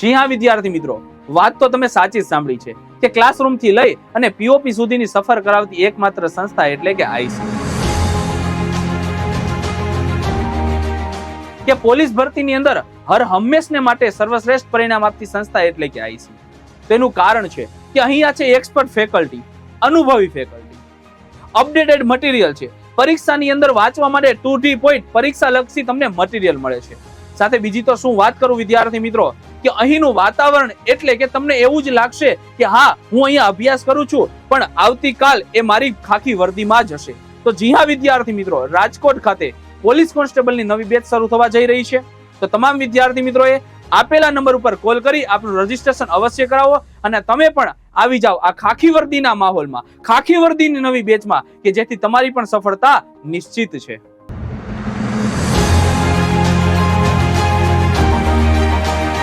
જી હા વિદ્યાર્થી મિત્રો, વાત તો તમે સાચી જ સાંભળી છે કે ક્લાસરૂમ થી લઈ અને પીઓપી સુધીની સફર કરાવતી એકમાત્ર સંસ્થા એટલે કે આઈસી કે પોલીસ ભરતીની અંદર હર હંમેશને માટે સર્વશ્રેષ્ઠ પરિણામ આપતી સંસ્થા એટલે કે આઈસી. તેનું કારણ છે કે અહીંયા છે એક્સપર્ટ ફેકલ્ટી, અનુભવી ફેકલ્ટી, અપડેટેડ મટીરિયલ છે. પરીક્ષાની અંદર વાંચવા માટે ટુ ધી પોઈન્ટ પરીક્ષા લક્ષી તમને મટીરિયલ મળે છે. સાથે બીજી તો શું વાત કરું વિદ્યાર્થી મિત્રો કે અહીંનું વાતાવરણ એટલે કે તમને એવું જ લાગશે કે હા, હું અહીંયા અભ્યાસ કરું છું પણ આવતીકાલ એ મારી ખાખી વર્દીમાં જ હશે. તો જી હા વિદ્યાર્થી મિત્રો, રાજકોટ ખાતે પોલીસ કોન્સ્ટેબલની નવી બેચ શરૂ થવા જઈ રહી છે. તો તમામ વિદ્યાર્થી મિત્રોએ આપેલા નંબર ઉપર કોલ કરી આપનું રજીસ્ટ્રેશન અવશ્ય કરાવો અને તમે પણ આવી જાઓ આ ખાખી વર્દીના માહોલમાં, ખાખી વર્દીની નવી બેચમાં કે જેથી તમારી પણ સફળતા નિશ્ચિત છે.